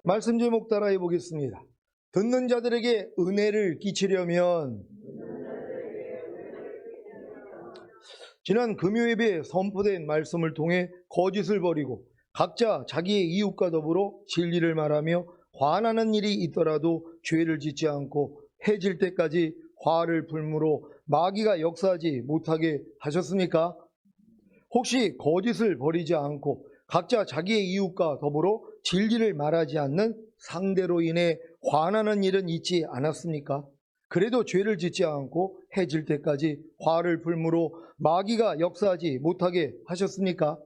말씀 제목 따라해 보겠습니다. 듣는 자들에게 은혜를 끼치려면 지난 금요예배에 선포된 말씀을 통해 거짓을 버리고 각자 자기의 이웃과 더불어 진리를 말하며 화나는 일이 있더라도 죄를 짓지 않고 해질 때까지 화를 풀므로 마귀가 역사하지 못하게 하셨습니까? 혹시 거짓을 버리지 않고 각자 자기의 이웃과 더불어 진리를 말하지 않는 상대로 인해 화나는 일은 있지 않았습니까? 그래도 죄를 짓지 않고 해질 때까지 화를 풀므로 마귀가 역사하지 못하게 하셨습니까?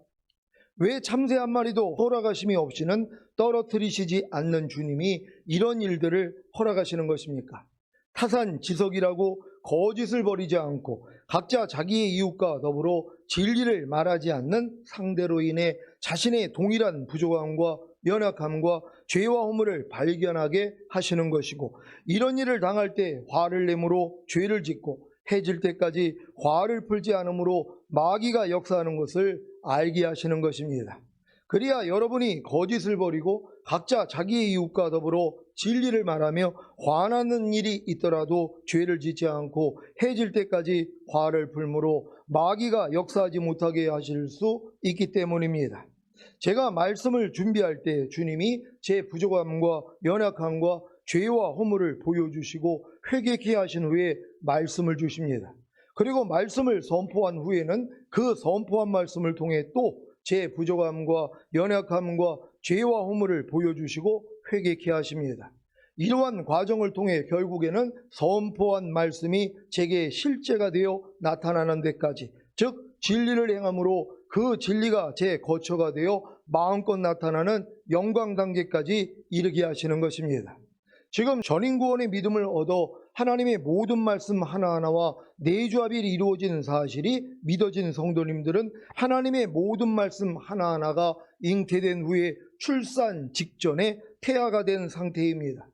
왜 참새 한 마리도 허락하심이 없이는 떨어뜨리시지 않는 주님이 이런 일들을 허락하시는 것입니까? 타산지석이라고 거짓을 버리지 않고 각자 자기의 이웃과 더불어 진리를 말하지 않는 상대로 인해 자신의 동일한 부족함과 연약함과 죄와 허물을 발견하게 하시는 것이고, 이런 일을 당할 때 화를 내므로 죄를 짓고 해질 때까지 화를 풀지 않으므로 마귀가 역사하는 것을 알게 하시는 것입니다. 그래야 여러분이 거짓을 버리고 각자 자기의 이웃과 더불어 진리를 말하며 화나는 일이 있더라도 죄를 짓지 않고 해질 때까지 화를 풀므로 마귀가 역사하지 못하게 하실 수 있기 때문입니다. 제가 말씀을 준비할 때 주님이 제 부족함과 연약함과 죄와 허물을 보여주시고 회개케 하신 후에 말씀을 주십니다. 그리고 말씀을 선포한 후에는 그 선포한 말씀을 통해 또 제 부족함과 연약함과 죄와 허물을 보여주시고 회개케 하십니다. 이러한 과정을 통해 결국에는 선포한 말씀이 제게 실제가 되어 나타나는 데까지, 즉 진리를 행함으로 그 진리가 제 거처가 되어 마음껏 나타나는 영광 단계까지 이르게 하시는 것입니다. 지금 전인구원의 믿음을 얻어 하나님의 모든 말씀 하나하나와 내주합일이 이루어진 사실이 믿어진 성도님들은 하나님의 모든 말씀 하나하나가 잉태된 후에 출산 직전에 태아가 된 상태입니다.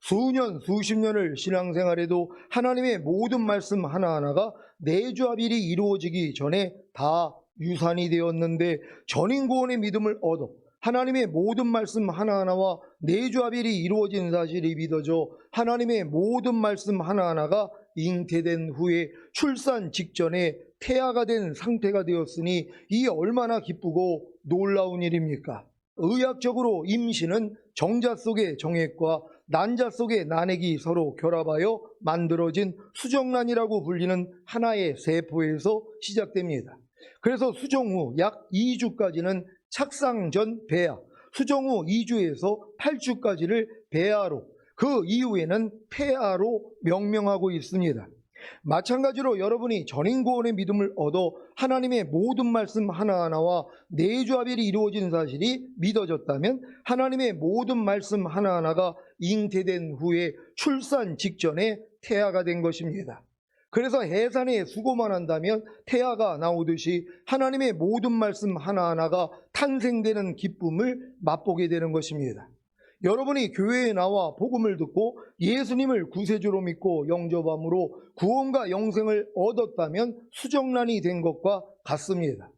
수년, 수십 년을 신앙생활해도 하나님의 모든 말씀 하나하나가 내주합일이 이루어지기 전에 다 유산이 되었는데, 전인구원의 믿음을 얻어 하나님의 모든 말씀 하나하나와 내주합일이 이루어진 사실이 믿어져 하나님의 모든 말씀 하나하나가 잉태된 후에 출산 직전에 태아가 된 상태가 되었으니 이 얼마나 기쁘고 놀라운 일입니까? 의학적으로 임신은 정자 속의 정액과 난자 속의 난액이 서로 결합하여 만들어진 수정란이라고 불리는 하나의 세포에서 시작됩니다. 그래서 수정 후 약 2주까지는 착상 전 배아, 수정 후 2주에서 8주까지를 배아로, 그 이후에는 폐아로 명명하고 있습니다. 마찬가지로 여러분이 전인구원의 믿음을 얻어 하나님의 모든 말씀 하나하나와 내주합일이 이루어진 사실이 믿어졌다면 하나님의 모든 말씀 하나하나가 잉태된 후에 출산 직전에 태아가 된 것입니다. 그래서 해산에 수고만 한다면 태아가 나오듯이 하나님의 모든 말씀 하나하나가 탄생되는 기쁨을 맛보게 되는 것입니다. 여러분이 교회에 나와 복음을 듣고 예수님을 구세주로 믿고 영접함으로 구원과 영생을 얻었다면 수정란이 된 것과 같습니다.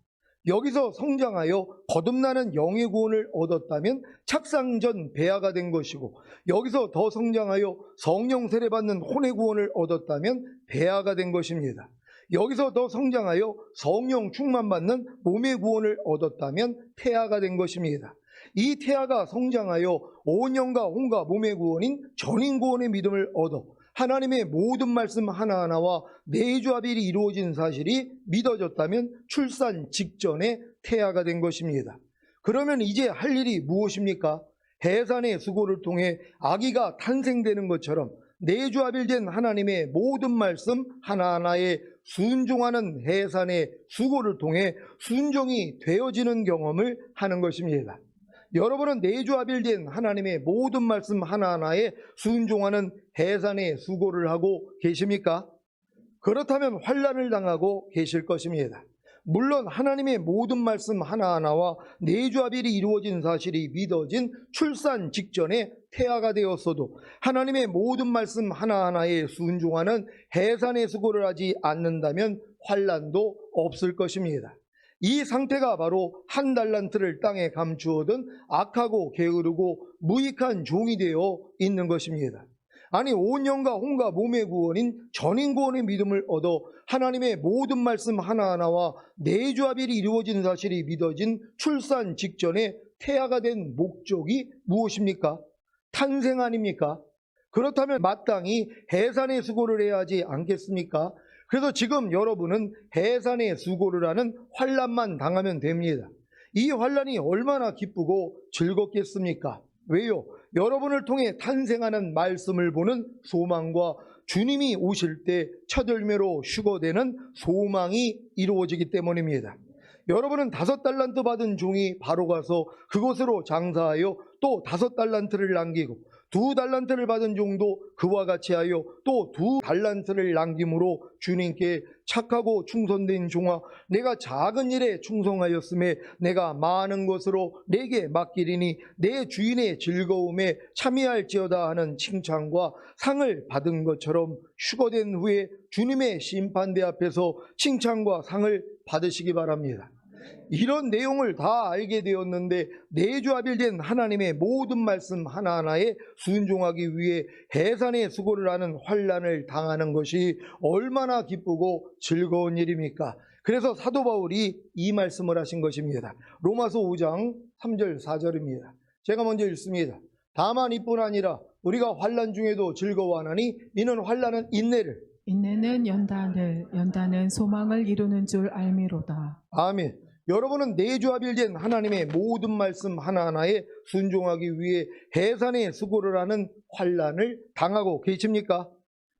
여기서 성장하여 거듭나는 영의 구원을 얻었다면 착상 전 배아가 된 것이고, 여기서 더 성장하여 성령 세례받는 혼의 구원을 얻었다면 배아가 된 것입니다. 여기서 더 성장하여 성령 충만받는 몸의 구원을 얻었다면 태아가 된 것입니다. 이 태아가 성장하여 온 영과 혼과 몸의 구원인 전인구원의 믿음을 얻어 하나님의 모든 말씀 하나하나와 내주합일이 이루어진 사실이 믿어졌다면 출산 직전에 태아가 된 것입니다. 그러면 이제 할 일이 무엇입니까? 해산의 수고를 통해 아기가 탄생되는 것처럼 내주합일된 하나님의 모든 말씀 하나하나에 순종하는 해산의 수고를 통해 순종이 되어지는 경험을 하는 것입니다. 여러분은 내주합일된 하나님의 모든 말씀 하나하나에 순종하는 해산의 수고를 하고 계십니까? 그렇다면 환난을 당하고 계실 것입니다. 물론 하나님의 모든 말씀 하나하나와 내주합일이 이루어진 사실이 믿어진 출산 직전에 태아가 되었어도 하나님의 모든 말씀 하나하나에 순종하는 해산의 수고를 하지 않는다면 환난도 없을 것입니다. 이 상태가 바로 한 달란트를 땅에 감추어둔 악하고 게으르고 무익한 종이 되어 있는 것입니다. 아니, 온 영과 혼과 몸의 구원인 전인구원의 믿음을 얻어 하나님의 모든 말씀 하나하나와 내조합일이 이루어진 사실이 믿어진 출산 직전에 태아가 된 목적이 무엇입니까? 탄생 아닙니까? 그렇다면 마땅히 해산의 수고를 해야 하지 않겠습니까? 그래서 지금 여러분은 해산의 수고를 하는 환난만 당하면 됩니다. 이 환난이 얼마나 기쁘고 즐겁겠습니까? 왜요? 여러분을 통해 탄생하는 말씀을 보는 소망과 주님이 오실 때 첫 열매로 휴거되는 소망이 이루어지기 때문입니다. 여러분은 5달란트 받은 종이 바로 가서 그곳으로 장사하여 또 5달란트를 남기고 2달란트를 받은 종도 그와 같이 하여 또 2달란트를 남김으로 주님께 착하고 충성된 종아, 내가 작은 일에 충성하였음에 내가 많은 것으로 내게 맡기리니 내 주인의 즐거움에 참여할지어다 하는 칭찬과 상을 받은 것처럼 휴거된 후에 주님의 심판대 앞에서 칭찬과 상을 받으시기 바랍니다. 이런 내용을 다 알게 되었는데 내조합일된 하나님의 모든 말씀 하나하나에 순종하기 위해 해산의 수고를 하는 환난을 당하는 것이 얼마나 기쁘고 즐거운 일입니까? 그래서 사도 바울이 이 말씀을 하신 것입니다. 로마서 5장 3절 4절입니다. 제가 먼저 읽습니다. 다만 이뿐 아니라 우리가 환난 중에도 즐거워하나니 이는 환난은 인내를, 인내는 연단을, 연단은 소망을 이루는 줄 알미로다. 아멘. 여러분은 내조합일된 하나님의 모든 말씀 하나하나에 순종하기 위해 해산의 수고를 하는 환난을 당하고 계십니까?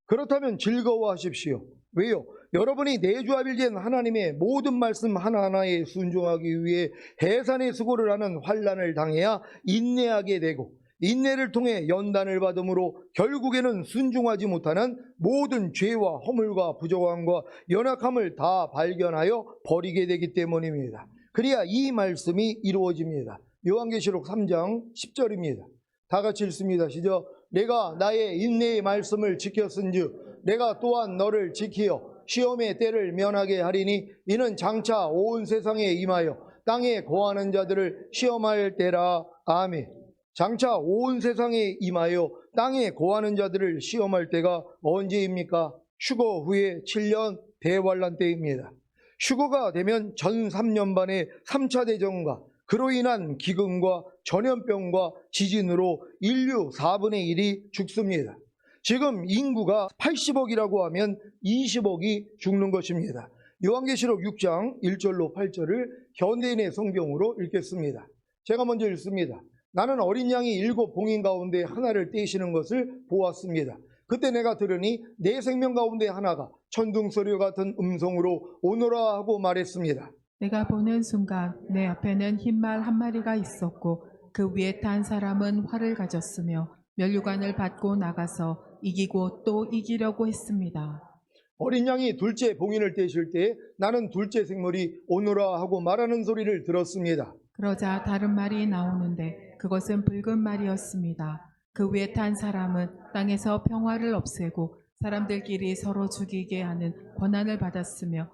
그렇다면 즐거워하십시오. 왜요? 여러분이 내조합일된 하나님의 모든 말씀 하나하나에 순종하기 위해 해산의 수고를 하는 환난을 당해야 인내하게 되고 인내를 통해 연단을 받음으로 결국에는 순종하지 못하는 모든 죄와 허물과 부정함과 연약함을 다 발견하여 버리게 되기 때문입니다. 그래야 이 말씀이 이루어집니다. 요한계시록 3장 10절입니다. 다 같이 읽습니다. 시작. 내가 나의 인내의 말씀을 지켰은즉 내가 또한 너를 지키어 시험의 때를 면하게 하리니 이는 장차 온 세상에 임하여 땅에 거하는 자들을 시험할 때라. 아멘. 장차 온 세상에 임하여 땅에 거하는 자들을 시험할 때가 언제입니까? 휴거 후에 7년 대환란 때입니다. 휴거가 되면 전 3년반의 3차 대전과 그로 인한 기근과 전염병과 지진으로 인류 4분의 1이 죽습니다. 지금 인구가 80억이라고 하면 20억이 죽는 것입니다. 요한계시록 6장 1절로 8절을 현대인의 성경으로 읽겠습니다. 제가 먼저 읽습니다. 나는 어린 양이 7 봉인 가운데 하나를 떼시는 것을 보았습니다. 그때 내가 들으니 내 생명 가운데 하나가 천둥소리 같은 음성으로 오너라 하고 말했습니다. 내가 보는 순간 내 앞에는 흰말 한 마리가 있었고 그 위에 탄 사람은 활을 가졌으며 면류관을 받고 나가서 이기고 또 이기려고 했습니다. 어린 양이 둘째 봉인을 떼실 때 나는 둘째 생물이 오너라 하고 말하는 소리를 들었습니다. 그러자 다른 말이 나오는데 그것은 붉은 말이었습니다. 그 위에 탄 사람은 땅에서 평화를 없애고 사람들끼리 서로 죽이게 하는 권한을 받았으며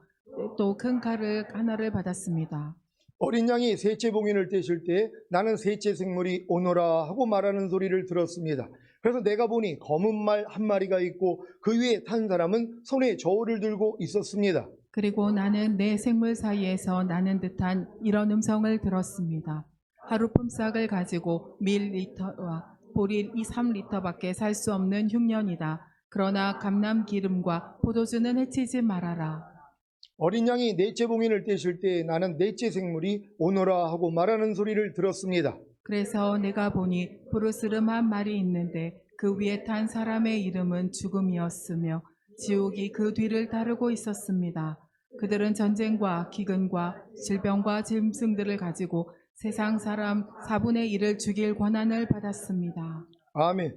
또 큰 칼을 하나를 받았습니다. 어린 양이 셋째 봉인을 떼실 때 나는 셋째 생물이 오너라 하고 말하는 소리를 들었습니다. 그래서 내가 보니 검은 말 한 마리가 있고 그 위에 탄 사람은 손에 저울을 들고 있었습니다. 그리고 나는 내 생물 사이에서 나는 듯한 이런 음성을 들었습니다. 하루 품삯을 가지고 밀리터와 보릴 3리터밖에 살 수 없는 흉년이다. 그러나 감람 기름과 포도주는 해치지 말아라. 어린 양이 넷째 봉인을 떼실 때 나는 넷째 생물이 오너라 하고 말하는 소리를 들었습니다. 그래서 내가 보니 부르스름 한 마리 있는데 그 위에 탄 사람의 이름은 죽음이었으며 지옥이 그 뒤를 따르고 있었습니다. 그들은 전쟁과 기근과 질병과 짐승들을 가지고 세상 사람 4분의 1을 죽일 권한을 받았습니다. 아멘.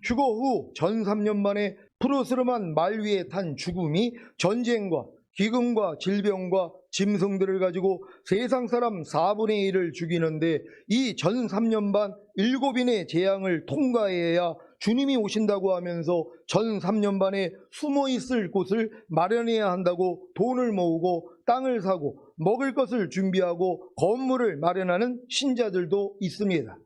휴거 후 전 3년 만에 푸르스름한 말 위에 탄 죽음이 전쟁과 기근과 질병과 짐승들을 가지고 세상 사람 4분의 1을 죽이는데 이 전 3년 반 7인의 재앙을 통과해야 주님이 오신다고 하면서 전 3년 반에 숨어 있을 곳을 마련해야 한다고 돈을 모으고 땅을 사고 먹을 것을 준비하고 건물을 마련하는 신자들도 있습니다.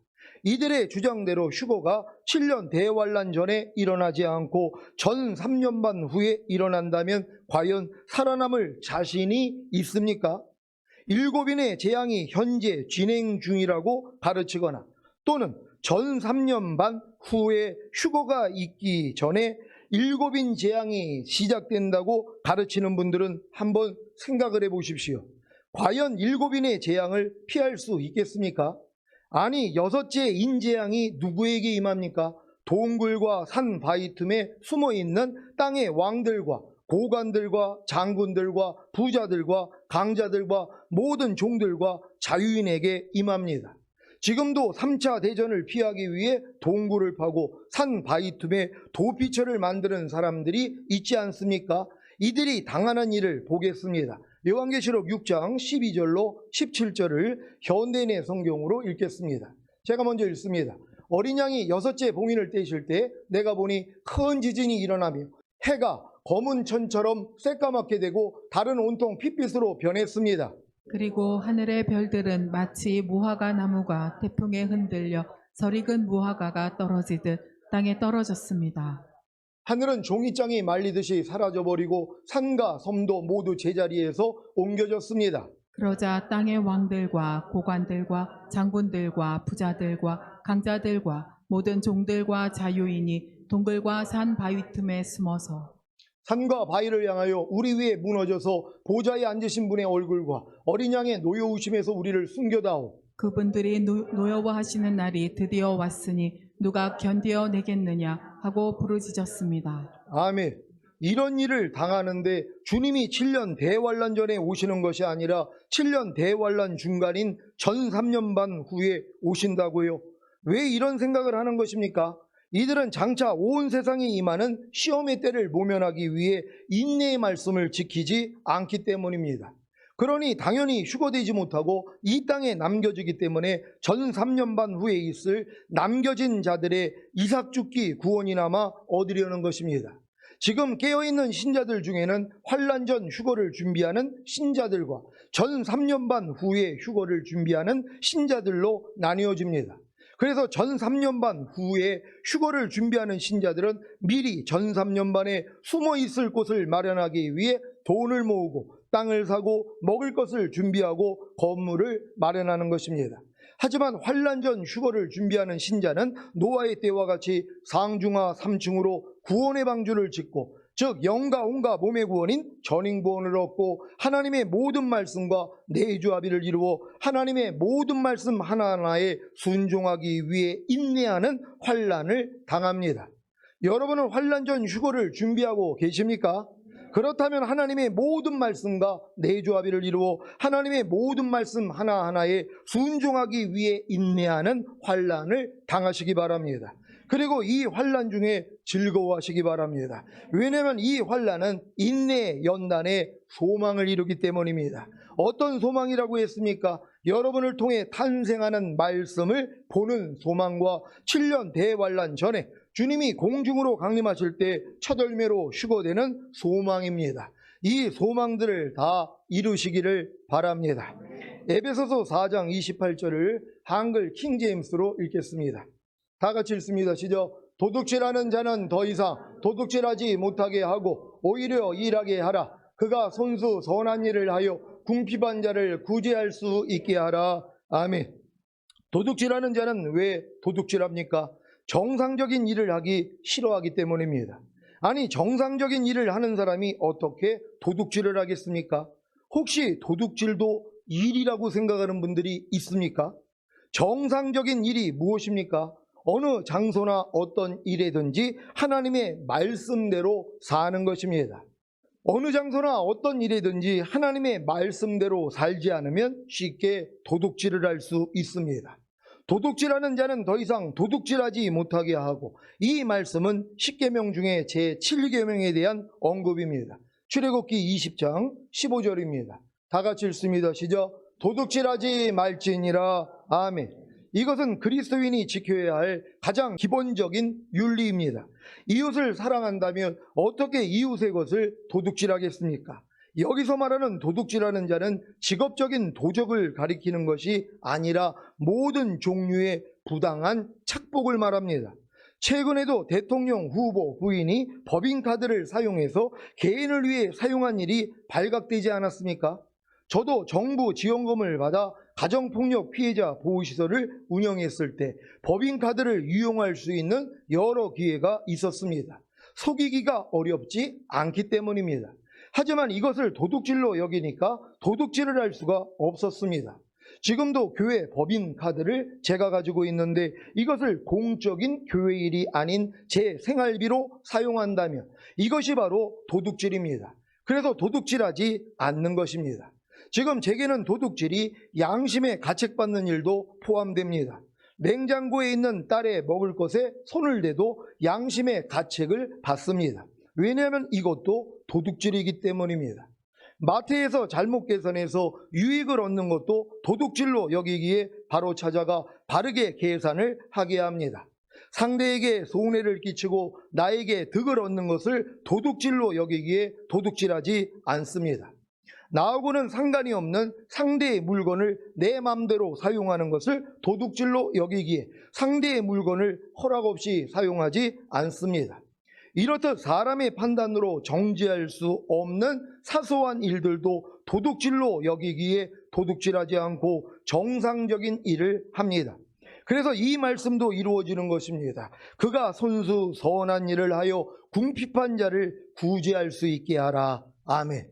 이들의 주장대로 휴거가 7년 대환란 전에 일어나지 않고 전 3년 반 후에 일어난다면 과연 살아남을 자신이 있습니까? 7인의 재앙이 현재 진행 중이라고 가르치거나 또는 전 3년 반 후에 휴거가 있기 전에 7인 재앙이 시작된다고 가르치는 분들은 한번 생각을 해보십시오. 과연 7인의 재앙을 피할 수 있겠습니까? 아니, 6째 인재앙이 누구에게 임합니까? 동굴과 산 바위 틈에 숨어있는 땅의 왕들과 고관들과 장군들과 부자들과 강자들과 모든 종들과 자유인에게 임합니다. 지금도 3차 대전을 피하기 위해 동굴을 파고 산 바위 틈에 도피처를 만드는 사람들이 있지 않습니까? 이들이 당하는 일을 보겠습니다. 요한계시록 6장 12절로 17절을 현대인의 성경으로 읽겠습니다. 제가 먼저 읽습니다. 어린 양이 6째 봉인을 떼실 때 내가 보니 큰 지진이 일어나며 해가 검은 천처럼 새까맣게 되고 달은 온통 핏빛으로 변했습니다. 그리고 하늘의 별들은 마치 무화과 나무가 태풍에 흔들려 설익은 무화과가 떨어지듯 땅에 떨어졌습니다. 하늘은 종이장이 말리듯이 사라져버리고 산과 섬도 모두 제자리에서 옮겨졌습니다. 그러자 땅의 왕들과 고관들과 장군들과 부자들과 강자들과 모든 종들과 자유인이 동굴과 산 바위 틈에 숨어서 산과 바위를 향하여 우리 위에 무너져서 보좌에 앉으신 분의 얼굴과 어린 양의 노여우심에서 우리를 숨겨다오. 그분들이 노여워하시는 날이 드디어 왔으니 누가 견디어내겠느냐 하고 부르짖었습니다. 아멘. 이런 일을 당하는데 주님이 7년 대환란 전에 오시는 것이 아니라 7년 대환란 중간인 전 3년 반 후에 오신다고요. 왜 이런 생각을 하는 것입니까? 이들은 장차 온 세상에 임하는 시험의 때를 모면하기 위해 인내의 말씀을 지키지 않기 때문입니다. 그러니 당연히 휴거되지 못하고 이 땅에 남겨지기 때문에 전 3년 반 후에 있을 남겨진 자들의 이삭 죽기 구원이나마 얻으려는 것입니다. 지금 깨어있는 신자들 중에는 환란 전 휴거를 준비하는 신자들과 전 3년 반 후에 휴거를 준비하는 신자들로 나뉘어집니다. 그래서 전 3년 반 후에 휴거를 준비하는 신자들은 미리 전 3년 반에 숨어 있을 곳을 마련하기 위해 돈을 모으고 땅을 사고 먹을 것을 준비하고 건물을 마련하는 것입니다. 하지만 환란 전 휴거를 준비하는 신자는 노아의 때와 같이 상중하 3층으로 구원의 방주를 짓고 즉 영과 혼과 몸의 구원인 전인구원을 얻고 하나님의 모든 말씀과 내주합의를 이루어 하나님의 모든 말씀 하나하나에 순종하기 위해 인내하는 환란을 당합니다. 여러분은 환란 전 휴거를 준비하고 계십니까? 그렇다면 하나님의 모든 말씀과 내주합의를 이루어 하나님의 모든 말씀 하나하나에 순종하기 위해 인내하는 환란을 당하시기 바랍니다. 그리고 이 환란 중에 즐거워하시기 바랍니다. 왜냐하면 이 환란은 인내의 연단에 소망을 이루기 때문입니다. 어떤 소망이라고 했습니까? 여러분을 통해 탄생하는 말씀을 보는 소망과 7년 대환란 전에 주님이 공중으로 강림하실 때 첫 열매로 휴거되는 소망입니다. 이 소망들을 다 이루시기를 바랍니다. 에베소서 4장 28절을 한글 킹제임스로 읽겠습니다. 다 같이 읽습니다. 시작. 도둑질하는 자는 더 이상 도둑질하지 못하게 하고 오히려 일하게 하라. 그가 손수 선한 일을 하여 궁핍한 자를 구제할 수 있게 하라. 아멘. 도둑질하는 자는 왜 도둑질합니까? 정상적인 일을 하기 싫어하기 때문입니다. 아니, 정상적인 일을 하는 사람이 어떻게 도둑질을 하겠습니까? 혹시 도둑질도 일이라고 생각하는 분들이 있습니까? 정상적인 일이 무엇입니까? 어느 장소나 어떤 일이든지 하나님의 말씀대로 사는 것입니다. 어느 장소나 어떤 일이든지 하나님의 말씀대로 살지 않으면 쉽게 도둑질을 할 수 있습니다. 도둑질하는 자는 더 이상 도둑질하지 못하게 하고, 이 말씀은 10계명 중에 제7계명에 대한 언급입니다. 출애굽기 20장 15절입니다. 다 같이 읽습니다. 시작. 도둑질하지 말지니라. 아멘. 이것은 그리스도인이 지켜야 할 가장 기본적인 윤리입니다. 이웃을 사랑한다면 어떻게 이웃의 것을 도둑질하겠습니까? 여기서 말하는 도둑질하는 자는 직업적인 도적을 가리키는 것이 아니라 모든 종류의 부당한 착복을 말합니다. 최근에도 대통령 후보 부인이 법인카드를 사용해서 개인을 위해 사용한 일이 발각되지 않았습니까? 저도 정부 지원금을 받아 가정폭력 피해자 보호시설을 운영했을 때 법인카드를 이용할 수 있는 여러 기회가 있었습니다. 속이기가 어렵지 않기 때문입니다. 하지만 이것을 도둑질로 여기니까 도둑질을 할 수가 없었습니다. 지금도 교회 법인카드를 제가 가지고 있는데 이것을 공적인 교회 일이 아닌 제 생활비로 사용한다면 이것이 바로 도둑질입니다. 그래서 도둑질하지 않는 것입니다. 지금 제게는 도둑질이 양심에 가책받는 일도 포함됩니다. 냉장고에 있는 딸의 먹을 것에 손을 대도 양심의 가책을 받습니다. 왜냐하면 이것도 도둑질이기 때문입니다. 마트에서 잘못 계산해서 유익을 얻는 것도 도둑질로 여기기에 바로 찾아가 바르게 계산을 하게 합니다. 상대에게 손해를 끼치고 나에게 득을 얻는 것을 도둑질로 여기기에 도둑질하지 않습니다. 나하고는 상관이 없는 상대의 물건을 내 맘대로 사용하는 것을 도둑질로 여기기에 상대의 물건을 허락 없이 사용하지 않습니다. 이렇듯 사람의 판단으로 정지할 수 없는 사소한 일들도 도둑질로 여기기에 도둑질하지 않고 정상적인 일을 합니다. 그래서 이 말씀도 이루어지는 것입니다. 그가 손수 선한 일을 하여 궁핍한 자를 구제할 수 있게 하라. 아멘.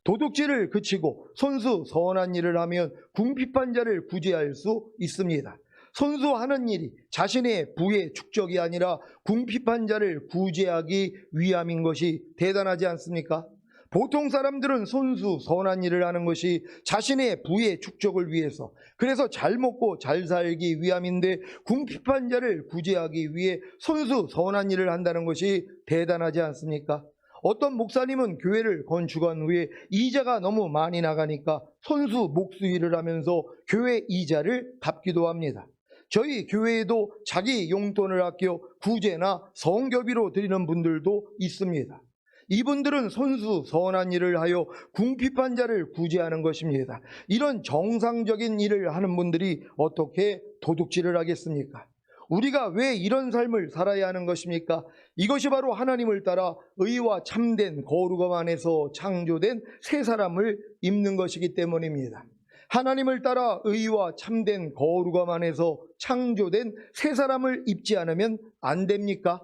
도둑질을 그치고 손수 선한 일을 하면 궁핍한 자를 구제할 수 있습니다. 손수하는 일이 자신의 부의 축적이 아니라 궁핍한 자를 구제하기 위함인 것이 대단하지 않습니까? 보통 사람들은 손수 선한 일을 하는 것이 자신의 부의 축적을 위해서, 그래서 잘 먹고 잘 살기 위함인데 궁핍한 자를 구제하기 위해 손수 선한 일을 한다는 것이 대단하지 않습니까? 어떤 목사님은 교회를 건축한 후에 이자가 너무 많이 나가니까 손수 목수일을 하면서 교회 이자를 갚기도 합니다. 저희 교회에도 자기 용돈을 아껴 구제나 성교비로 드리는 분들도 있습니다. 이분들은 손수 선한 일을 하여 궁핍한 자를 구제하는 것입니다. 이런 정상적인 일을 하는 분들이 어떻게 도둑질을 하겠습니까? 우리가 왜 이런 삶을 살아야 하는 것입니까? 이것이 바로 하나님을 따라 의와 참된 거룩함 안에서 창조된 새 사람을 입는 것이기 때문입니다. 하나님을 따라 의와 참된 거룩함 안에서 창조된 새 사람을 입지 않으면 안 됩니까?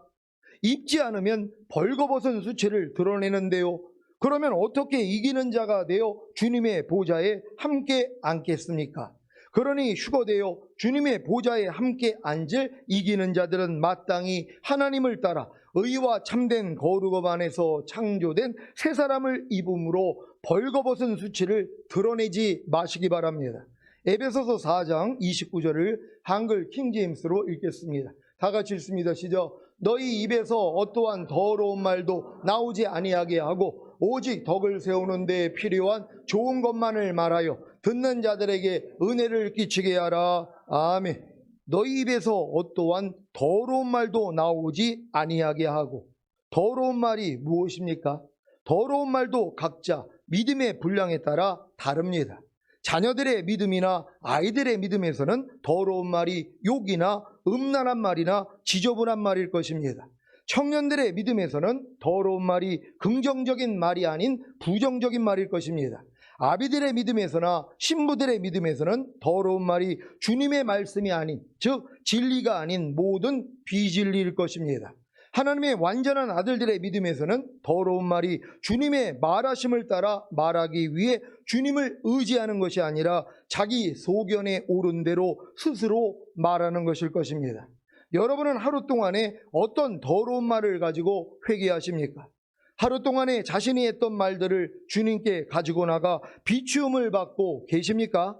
입지 않으면 벌거벗은 수치를 드러내는데요. 그러면 어떻게 이기는 자가 되어 주님의 보좌에 함께 앉겠습니까? 그러니 휴거되어 주님의 보좌에 함께 앉을 이기는 자들은 마땅히 하나님을 따라 의와 참된 거룩함 안에서 창조된 새 사람을 입음으로 벌거벗은 수치를 드러내지 마시기 바랍니다. 에베소서 4장 29절을 한글 킹제임스로 읽겠습니다. 다 같이 읽습니다. 시작. 너희 입에서 어떠한 더러운 말도 나오지 아니하게 하고 오직 덕을 세우는 데 필요한 좋은 것만을 말하여 듣는 자들에게 은혜를 끼치게 하라. 아멘. 너희 입에서 어떠한 더러운 말도 나오지 아니하게 하고, 더러운 말이 무엇입니까? 더러운 말도 각자 믿음의 분량에 따라 다릅니다. 자녀들의 믿음이나 아이들의 믿음에서는 더러운 말이 욕이나 음란한 말이나 지저분한 말일 것입니다. 청년들의 믿음에서는 더러운 말이 긍정적인 말이 아닌 부정적인 말일 것입니다. 아비들의 믿음에서나 신부들의 믿음에서는 더러운 말이 주님의 말씀이 아닌, 즉 진리가 아닌 모든 비진리일 것입니다. 하나님의 완전한 아들들의 믿음에서는 더러운 말이 주님의 말하심을 따라 말하기 위해 주님을 의지하는 것이 아니라 자기 소견에 옳은 대로 스스로 말하는 것일 것입니다. 여러분은 하루 동안에 어떤 더러운 말을 가지고 회개하십니까? 하루 동안에 자신이 했던 말들을 주님께 가지고 나가 비추음을 받고 계십니까?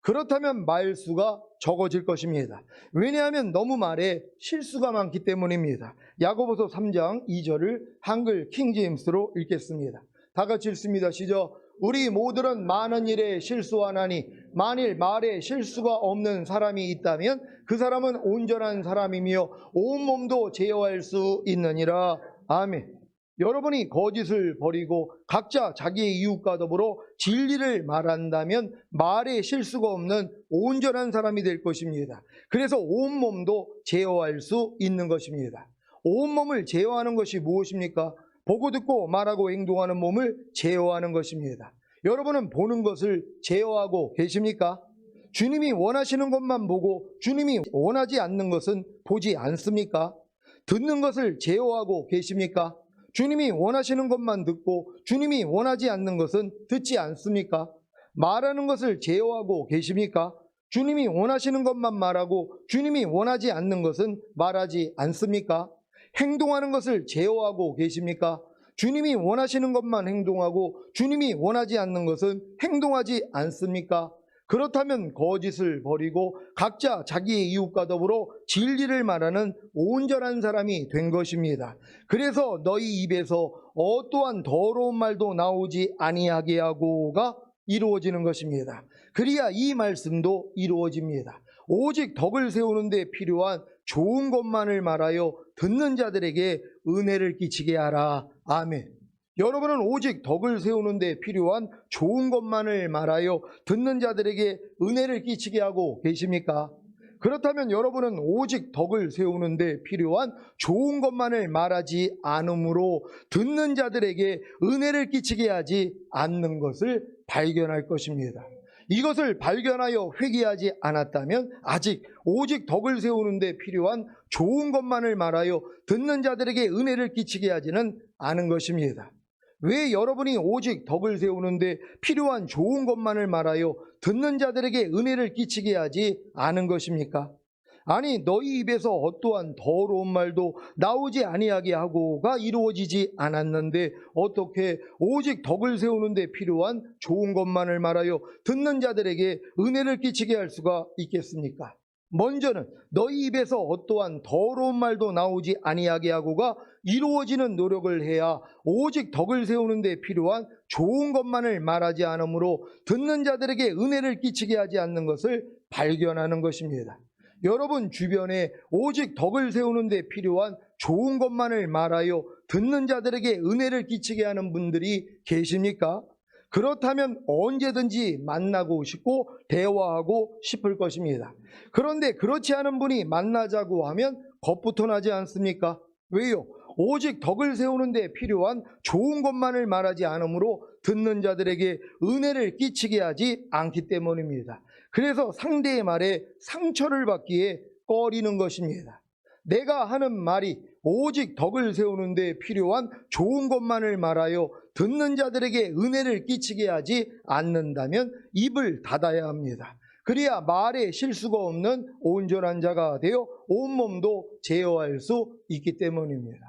그렇다면 말수가 적어질 것입니다. 왜냐하면 너무 말에 실수가 많기 때문입니다. 야고보서 3장 2절을 한글 킹제임스로 읽겠습니다. 다 같이 읽습니다. 시작. 우리 모두는 많은 일에 실수하나니 만일 말에 실수가 없는 사람이 있다면 그 사람은 온전한 사람이며 온 몸도 제어할 수 있느니라. 아멘. 여러분이 거짓을 버리고 각자 자기의 이웃과 더불어 진리를 말한다면 말에 실수가 없는 온전한 사람이 될 것입니다. 그래서 온몸도 제어할 수 있는 것입니다. 온몸을 제어하는 것이 무엇입니까? 보고 듣고 말하고 행동하는 몸을 제어하는 것입니다. 여러분은 보는 것을 제어하고 계십니까? 주님이 원하시는 것만 보고 주님이 원하지 않는 것은 보지 않습니까? 듣는 것을 제어하고 계십니까? 주님이 원하시는 것만 듣고 주님이 원하지 않는 것은 듣지 않습니까? 말하는 것을 제어하고 계십니까? 주님이 원하시는 것만 말하고 주님이 원하지 않는 것은 말하지 않습니까? 행동하는 것을 제어하고 계십니까? 주님이 원하시는 것만 행동하고 주님이 원하지 않는 것은 행동하지 않습니까? 그렇다면 거짓을 버리고 각자 자기의 이웃과 더불어 진리를 말하는 온전한 사람이 된 것입니다. 그래서 너희 입에서 어떠한 더러운 말도 나오지 아니하게 하고가 이루어지는 것입니다. 그래야 이 말씀도 이루어집니다. 오직 덕을 세우는 데 필요한 좋은 것만을 말하여 듣는 자들에게 은혜를 끼치게 하라. 아멘. 여러분은 오직 덕을 세우는 데 필요한 좋은 것만을 말하여 듣는 자들에게 은혜를 끼치게 하고 계십니까? 그렇다면 여러분은 오직 덕을 세우는 데 필요한 좋은 것만을 말하지 않으므로 듣는 자들에게 은혜를 끼치게 하지 않는 것을 발견할 것입니다. 이것을 발견하여 회개하지 않았다면 아직 오직 덕을 세우는 데 필요한 좋은 것만을 말하여 듣는 자들에게 은혜를 끼치게 하지는 않은 것입니다. 왜 여러분이 오직 덕을 세우는데 필요한 좋은 것만을 말하여 듣는 자들에게 은혜를 끼치게 하지 않은 것입니까? 아니 너희 입에서 어떠한 더러운 말도 나오지 아니하게 하고가 이루어지지 않았는데 어떻게 오직 덕을 세우는데 필요한 좋은 것만을 말하여 듣는 자들에게 은혜를 끼치게 할 수가 있겠습니까? 먼저는 너희 입에서 어떠한 더러운 말도 나오지 아니하게 하고가 이루어지는 노력을 해야 오직 덕을 세우는 데 필요한 좋은 것만을 말하지 않으므로 듣는 자들에게 은혜를 끼치게 하지 않는 것을 발견하는 것입니다. 여러분 주변에 오직 덕을 세우는 데 필요한 좋은 것만을 말하여 듣는 자들에게 은혜를 끼치게 하는 분들이 계십니까? 그렇다면 언제든지 만나고 싶고 대화하고 싶을 것입니다. 그런데 그렇지 않은 분이 만나자고 하면 겁부터 나지 않습니까? 왜요? 오직 덕을 세우는 데 필요한 좋은 것만을 말하지 않으므로 듣는 자들에게 은혜를 끼치게 하지 않기 때문입니다. 그래서 상대의 말에 상처를 받기에 꺼리는 것입니다. 내가 하는 말이 오직 덕을 세우는 데 필요한 좋은 것만을 말하여 듣는 자들에게 은혜를 끼치게 하지 않는다면 입을 닫아야 합니다. 그래야 말에 실수가 없는 온전한 자가 되어 온몸도 제어할 수 있기 때문입니다.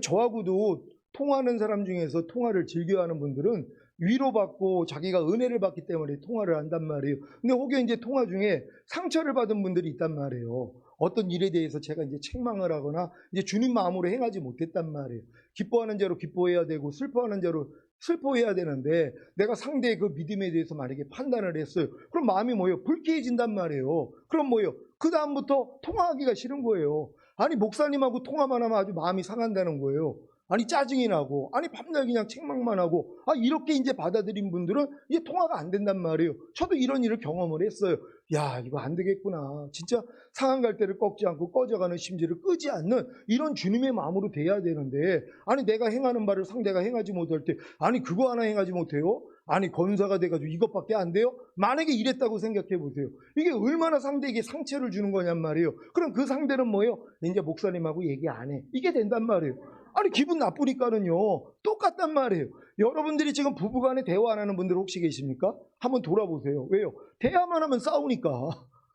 저하고도 통화하는 사람 중에서 통화를 즐겨하는 분들은 위로받고 자기가 은혜를 받기 때문에 통화를 한단 말이에요. 근데 혹여 이제 통화 중에 상처를 받은 분들이 있단 말이에요. 어떤 일에 대해서 제가 이제 책망을 하거나 이제 주님 마음으로 행하지 못했단 말이에요. 기뻐하는 자로 기뻐해야 되고 슬퍼하는 자로 슬퍼해야 되는데 내가 상대의 그 믿음에 대해서 만약에 판단을 했어요. 그럼 마음이 뭐예요? 불쾌해진단 말이에요. 그럼 뭐예요? 그 다음부터 통화하기가 싫은 거예요. 아니 목사님하고 통화만 하면 아주 마음이 상한다는 거예요. 아니 짜증이 나고 아니 밤낮 그냥 책망만 하고 이렇게 이제 받아들인 분들은 이제 통화가 안 된단 말이에요. 저도 이런 일을 경험을 했어요. 야 이거 안 되겠구나. 진짜 상한 갈대를 꺾지 않고 꺼져가는 심지를 끄지 않는 이런 주님의 마음으로 돼야 되는데 아니 내가 행하는 바를 상대가 행하지 못할 때 아니 그거 하나 행하지 못해요? 아니 권사가 돼가지고 이것밖에 안 돼요? 만약에 이랬다고 생각해 보세요. 이게 얼마나 상대에게 상처를 주는 거냔 말이에요. 그럼 그 상대는 뭐예요? 이제 목사님하고 얘기 안 해. 이게 된단 말이에요. 아니 기분 나쁘니까는요. 똑같단 말이에요. 여러분들이 지금 부부간에 대화 안 하는 분들 혹시 계십니까? 한번 돌아보세요. 왜요? 대화만 하면 싸우니까.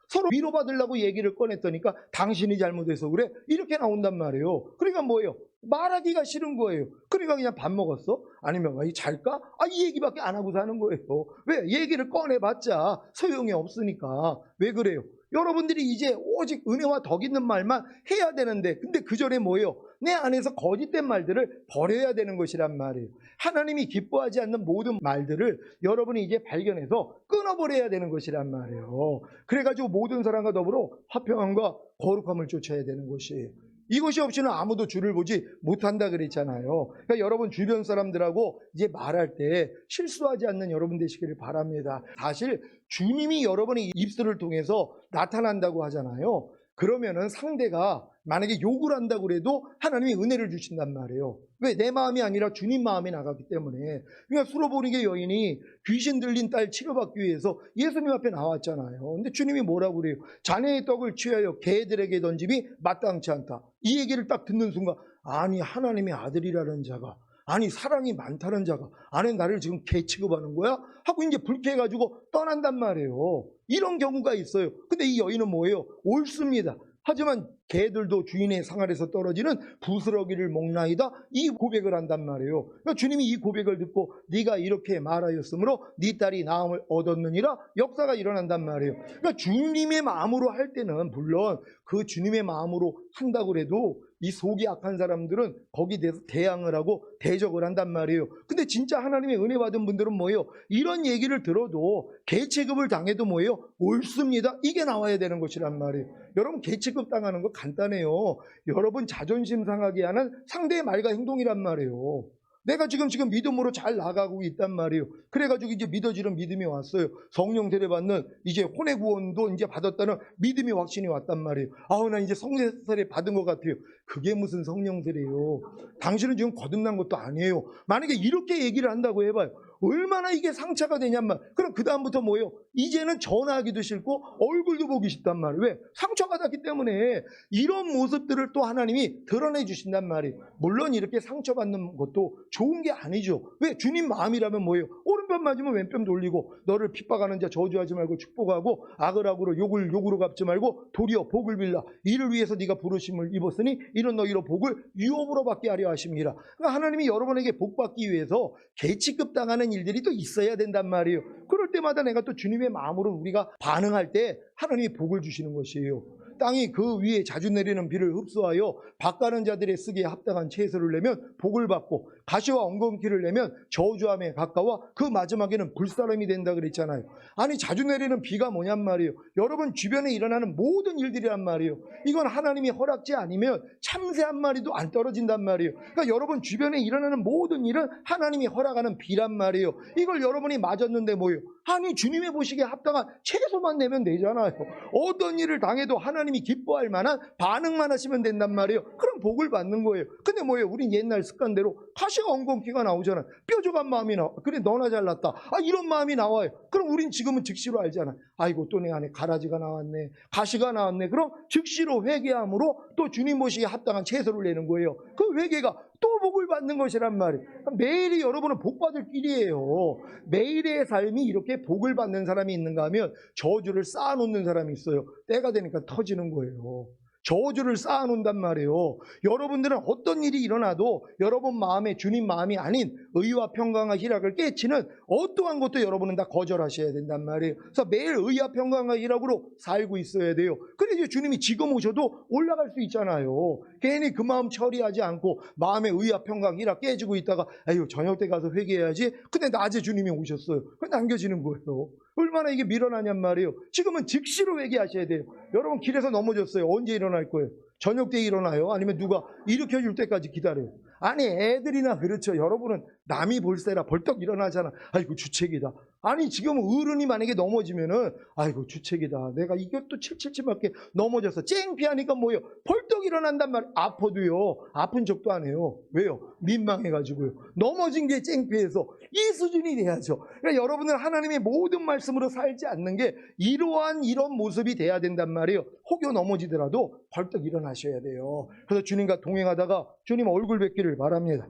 서로 위로받으려고 얘기를 꺼냈더니까 당신이 잘못해서 그래? 이렇게 나온단 말이에요. 그러니까 뭐예요? 말하기가 싫은 거예요. 그러니까 그냥 밥 먹었어? 아니면 잘까? 이 얘기밖에 안 하고 사는 거예요. 왜? 얘기를 꺼내봤자 소용이 없으니까. 왜 그래요? 여러분들이 이제 오직 은혜와 덕 있는 말만 해야 되는데 근데 그 전에 뭐예요? 내 안에서 거짓된 말들을 버려야 되는 것이란 말이에요. 하나님이 기뻐하지 않는 모든 말들을 여러분이 이제 발견해서 끊어버려야 되는 것이란 말이에요. 그래가지고 모든 사람과 더불어 화평함과 거룩함을 쫓아야 되는 것이에요. 이것이 없이는 아무도 주를 보지 못한다 그랬잖아요. 그러니까 여러분 주변 사람들하고 이제 말할 때 실수하지 않는 여러분 되시기를 바랍니다. 사실 주님이 여러분의 입술을 통해서 나타난다고 하잖아요. 그러면은 상대가 만약에 욕을 한다고 그래도 하나님이 은혜를 주신단 말이에요. 왜? 내 마음이 아니라 주님 마음이 나갔기 때문에. 그러니까 수로보니게 여인이 귀신 들린 딸 치료받기 위해서 예수님 앞에 나왔잖아요. 근데 주님이 뭐라고 그래요? 자네의 떡을 취하여 개들에게 던짐이 마땅치 않다. 이 얘기를 딱 듣는 순간, 아니 하나님의 아들이라는 자가, 아니 사랑이 많다는 자가, 아니 나를 지금 개 취급하는 거야? 하고 이제 불쾌해가지고 떠난단 말이에요. 이런 경우가 있어요. 근데 이 여인은 뭐예요? 옳습니다. 하지만 개들도 주인의 상 아래서 떨어지는 부스러기를 먹나이다, 이 고백을 한단 말이에요. 그러니까 주님이 이 고백을 듣고 네가 이렇게 말하였으므로 네 딸이 나음을 얻었느니라, 역사가 일어난단 말이에요. 그러니까 주님의 마음으로 할 때는 물론 그 주님의 마음으로 한다고 해도 이 속이 악한 사람들은 거기에 대해서 대항을 하고 대적을 한단 말이에요. 근데 진짜 하나님의 은혜 받은 분들은 뭐예요? 이런 얘기를 들어도 개 취급을 당해도 뭐예요? 옳습니다, 이게 나와야 되는 것이란 말이에요. 여러분 개 취급 당하는 거 간단해요. 여러분 자존심 상하게 하는 상대의 말과 행동이란 말이에요. 내가 지금 믿음으로 잘 나가고 있단 말이에요. 그래가지고 이제 믿어지는 믿음이 왔어요. 성령 세례받는 이제 혼의 구원도 이제 받았다는 믿음이 확신이 왔단 말이에요. 아우 나 이제 성령 세례 받은 것 같아요. 그게 무슨 성령 세례예요? 당신은 지금 거듭난 것도 아니에요. 만약에 이렇게 얘기를 한다고 해봐요. 얼마나 이게 상처가 되냔 말. 그럼 그 다음부터 뭐예요? 이제는 전화하기도 싫고 얼굴도 보기 싫단 말이에요. 왜? 상처받았기 때문에. 이런 모습들을 또 하나님이 드러내 주신단 말이에요. 물론 이렇게 상처받는 것도 좋은 게 아니죠. 왜? 주님 마음이라면 뭐예요? 오른편 맞으면 왼편 돌리고, 너를 핍박하는 자 저주하지 말고 축복하고, 악을 악으로 욕을 욕으로 갚지 말고 도리어 복을 빌라. 이를 위해서 네가 부르심을 입었으니 이런 너희로 복을 유업으로 받게 하려 하심이라. 그러니까 하나님이 여러분에게 복 받기 위해서 개취급 당하는 일들이 또 있어야 된단 말이에요. 그럴 때마다 내가 또 주님의 마음으로 우리가 반응할 때 하나님이 복을 주시는 것이에요. 땅이 그 위에 자주 내리는 비를 흡수하여 밭가는 자들의 쓰기에 합당한 채소를 내면 복을 받고, 가시와 엉겅퀴를 내면 저주함에 가까워 그 마지막에는 불사람이 된다 그랬잖아요. 아니 자주 내리는 비가 뭐냔 말이에요. 여러분 주변에 일어나는 모든 일들이란 말이에요. 이건 하나님이 허락지 아니면 참새 한 마리도 안 떨어진단 말이에요. 그러니까 여러분 주변에 일어나는 모든 일은 하나님이 허락하는 비란 말이에요. 이걸 여러분이 맞았는데 뭐예요? 아니 주님의 보시기에 합당한 채소만 내면 되잖아요. 어떤 일을 당해도 하나님이 기뻐할 만한 반응만 하시면 된단 말이에요. 그럼 복을 받는 거예요. 근데 뭐예요? 우린 옛날 습관대로 가시가 엉겅퀴가 나오잖아요. 뾰족한 마음이 나와. 그래 너나 잘났다, 이런 마음이 나와요. 그럼 우린 지금은 즉시로 알잖아요. 아이고 또 내 안에 가라지가 나왔네, 가시가 나왔네. 그럼 즉시로 회개함으로 또 주님 보시기에 합당한 채소를 내는 거예요. 그 회개가 또 복을 받는 것이란 말이에요. 매일이 여러분은 복 받을 길이에요. 매일의 삶이 이렇게 복을 받는 사람이 있는가 하면 저주를 쌓아놓는 사람이 있어요. 때가 되니까 터지는 거예요. 저주를 쌓아놓는단 말이에요. 여러분들은 어떤 일이 일어나도 여러분 마음에 주님 마음이 아닌 의와 평강과 희락을 깨치는 어떠한 것도 여러분은 다 거절하셔야 된단 말이에요. 그래서 매일 의와 평강과 희락으로 살고 있어야 돼요. 그래야 주님이 지금 오셔도 올라갈 수 있잖아요. 괜히 그 마음 처리하지 않고 마음에 의와 평강 희락 깨지고 있다가 아유 저녁 때 가서 회개해야지. 근데 낮에 주님이 오셨어요. 그럼 남겨지는 거예요. 얼마나 이게 밀어나냔 말이에요. 지금은 즉시로 회개하셔야 돼요. 여러분 길에서 넘어졌어요. 언제 일어날 거예요? 저녁 때 일어나요? 아니면 누가 일으켜줄 때까지 기다려요? 아니 애들이나 그렇죠. 여러분은 남이 볼세라 벌떡 일어나잖아. 아이고 주책이다. 아니 지금 어른이 만약에 넘어지면은 아이고 주책이다. 내가 이것도 칠칠칠밖에 넘어져서 쨍피하니까 뭐예요? 벌떡 일어난단 말이에요. 아파도요. 아픈 척도 안 해요. 왜요? 민망해가지고요. 넘어진 게 쨍피해서 이 수준이 돼야죠. 그러니까 여러분은 하나님의 모든 말씀으로 살지 않는 게 이러한 이런 모습이 돼야 된단 말이에요. 혹여 넘어지더라도 벌떡 일어나셔야 돼요. 그래서 주님과 동행하다가 주님 얼굴 뵙기를 바랍니다.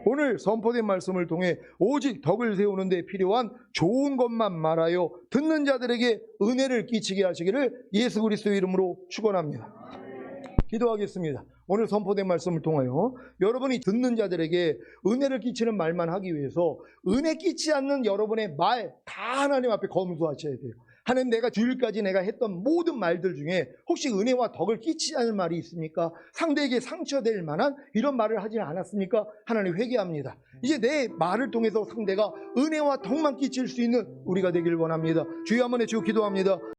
오늘 선포된 말씀을 통해 오직 덕을 세우는 데 필요한 좋은 것만 말하여 듣는 자들에게 은혜를 끼치게 하시기를 예수 그리스도의 이름으로 축원합니다. 기도하겠습니다. 오늘 선포된 말씀을 통하여 여러분이 듣는 자들에게 은혜를 끼치는 말만 하기 위해서 은혜 끼치 않는 여러분의 말 다 하나님 앞에 검수하셔야 돼요. 하나님 내가 주일까지 내가 했던 모든 말들 중에 혹시 은혜와 덕을 끼치지 않은 말이 있습니까? 상대에게 상처될 만한 이런 말을 하지 않았습니까? 하나님 회개합니다. 이제 내 말을 통해서 상대가 은혜와 덕만 끼칠 수 있는 우리가 되길 원합니다. 주여 한번 해주고 기도합니다.